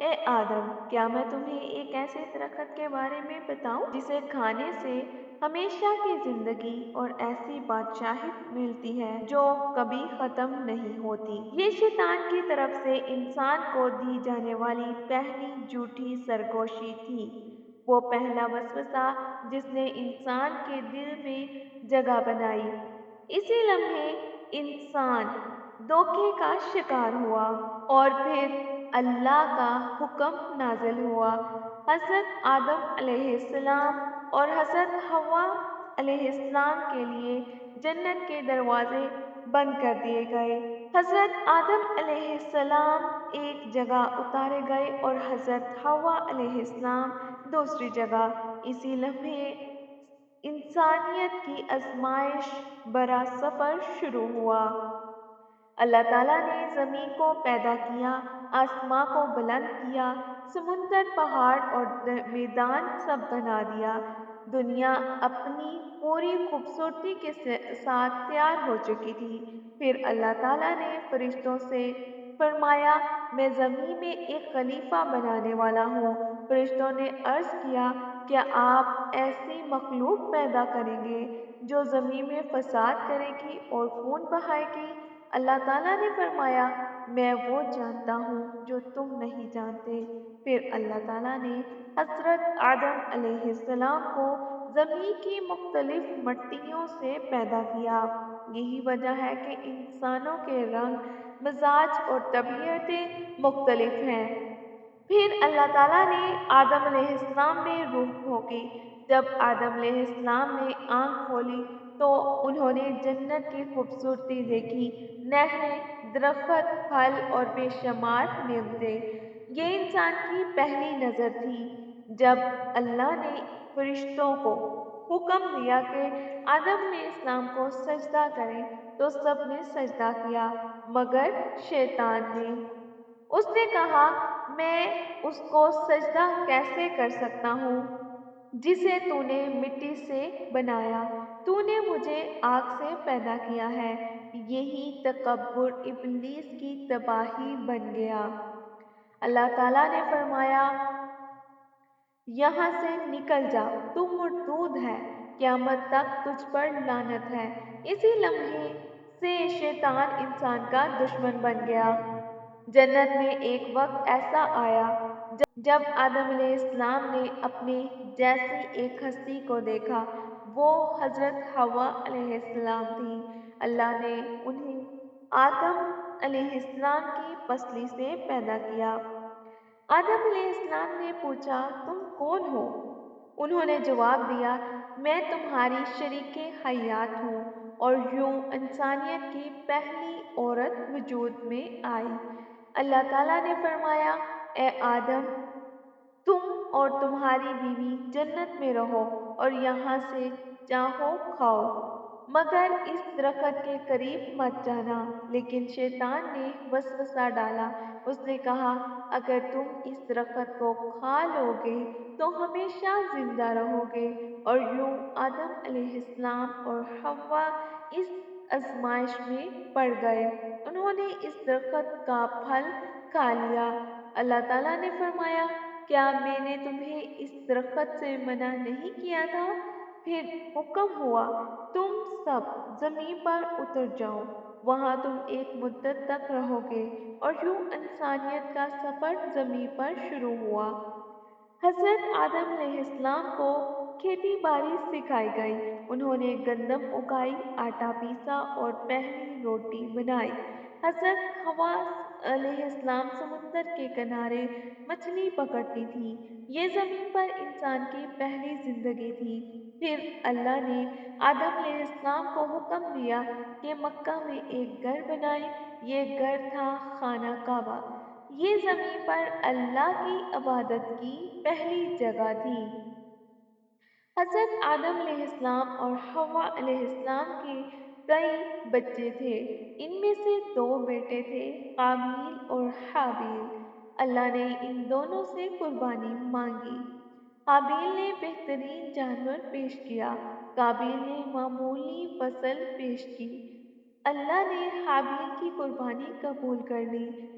اے آدم، کیا میں تمہیں ایک ایسے درخت کے بارے میں بتاؤں جسے کھانے سے ہمیشہ کی زندگی اور ایسی بادشاہی ملتی ہے جو کبھی ختم نہیں ہوتی؟ یہ شیطان کی طرف سے انسان کو دی جانے والی پہلی جھوٹی سرگوشی تھی، وہ پہلا وسوسہ جس نے انسان کے دل میں جگہ بنائی۔ اسی لمحے انسان دھوکے کا شکار ہوا اور پھر اللہ کا حکم نازل ہوا۔ حضرت آدم علیہ السلام اور حضرت حوا علیہ السلام کے لیے جنت کے دروازے بند کر دیے گئے۔ حضرت آدم علیہ السلام ایک جگہ اتارے گئے اور حضرت حوا علیہ السلام دوسری جگہ۔ اسی لمحے انسانیت کی آزمائش برا سفر شروع ہوا۔ اللہ تعالیٰ نے زمین کو پیدا کیا، آسماں کو بلند کیا، سمندر، پہاڑ اور میدان سب بنا دیا۔ دنیا اپنی پوری خوبصورتی کے ساتھ تیار ہو چکی تھی۔ پھر اللہ تعالیٰ نے فرشتوں سے فرمایا، میں زمین میں ایک خلیفہ بنانے والا ہوں۔ فرشتوں نے عرض کیا، کیا آپ ایسی مخلوق پیدا کریں گے جو زمین میں فساد کرے گی اور خون بہائے گی؟ اللہ تعالیٰ نے فرمایا، میں وہ جانتا ہوں جو تم نہیں جانتے۔ پھر اللہ تعالیٰ نے حضرت آدم علیہ السلام کو زمین کی مختلف مٹیوں سے پیدا کیا۔ یہی وجہ ہے کہ انسانوں کے رنگ، مزاج اور طبیعتیں مختلف ہیں۔ پھر اللہ تعالیٰ نے آدم علیہ السلام میں روح پھونکی۔ جب آدم علیہ السلام نے آنکھ کھولی تو انہوں نے جنت کی خوبصورتی دیکھی، نہریں، درخت، پھل اور بے شمار نعمتیں۔ یہ انسان کی پہلی نظر تھی۔ جب اللہ نے فرشتوں کو حکم دیا کہ آدم علیہ السلام کو سجدہ کریں تو سب نے سجدہ کیا مگر شیطان نے۔ اس نے کہا، میں اس کو سجدہ کیسے کر سکتا ہوں جسے تو نے مٹی سے بنایا؟ تو نے مجھے آگ سے پیدا کیا ہے۔ یہی تکبر ابلیس کی تباہی بن گیا۔ اللہ تعالیٰ نے فرمایا، یہاں سے نکل جا، تو مردود ہے، قیامت تک تجھ پر لعنت ہے۔ اسی لمحے سے شیطان انسان کا دشمن بن گیا۔ جنت میں ایک وقت ایسا آیا جب آدم علیہ السلام نے اپنے جیسی ایک ہستی کو دیکھا۔ وہ حضرت حوا علیہ السلام تھی۔ اللہ نے انہیں آدم علیہ السلام کی پسلی سے پیدا کیا۔ آدم علیہ السلام نے پوچھا، تم کون ہو؟ انہوں نے جواب دیا، میں تمہاری شریک حیات ہوں، اور یوں انسانیت کی پہلی عورت وجود میں آئی۔ اللہ تعالیٰ نے فرمایا، اے آدم، تم اور تمہاری بیوی جنت میں رہو اور یہاں سے چاہو کھاؤ، مگر اس درخت کے قریب مت جانا۔ لیکن شیطان نے وسوسہ ڈالا۔ اس نے کہا، اگر تم اس درخت کو کھا لو گے تو ہمیشہ زندہ رہو گے، اور یوں آدم علیہ السلام اور حوا اس آزمائش میں پڑ گئے۔ انہوں نے اس درخت کا پھل کھا لیا۔ اللہ تعالیٰ نے فرمایا، کیا میں نے تمہیں اس درخت سے منع نہیں کیا تھا؟ پھر حکم ہوا، تم سب زمین پر اتر جاؤ، وہاں تم ایک مدت تک رہو گے، اور یوں انسانیت کا سفر زمین پر شروع ہوا۔ حضرت آدم علیہ السلام کو کھیتی باڑی سکھائی گئی۔ انہوں نے گندم اگائی، آٹا پیسا اور پہلی روٹی بنائی۔ حضرت حوا علیہ السلام سمندر کے کنارے مچھلی پکڑتی تھی۔ یہ زمین پر انسان کی پہلی زندگی تھی۔ پھر اللہ نے آدم علیہ السلام کو حکم دیا کہ مکہ میں ایک گھر بنائے۔ یہ گھر تھا خانہ کعبہ۔ یہ زمین پر اللہ کی عبادت کی پہلی جگہ تھی۔ حضرت آدم علیہ السلام اور حوا علیہ السلام کے کئی بچے تھے۔ ان میں سے دو بیٹے تھے، قابیل اور حابیل۔ اللہ نے ان دونوں سے قربانی مانگی۔ حابیل نے بہترین جانور پیش کیا، قابیل نے معمولی فصل پیش کی۔ اللہ نے حابیل کی قربانی قبول کر لی،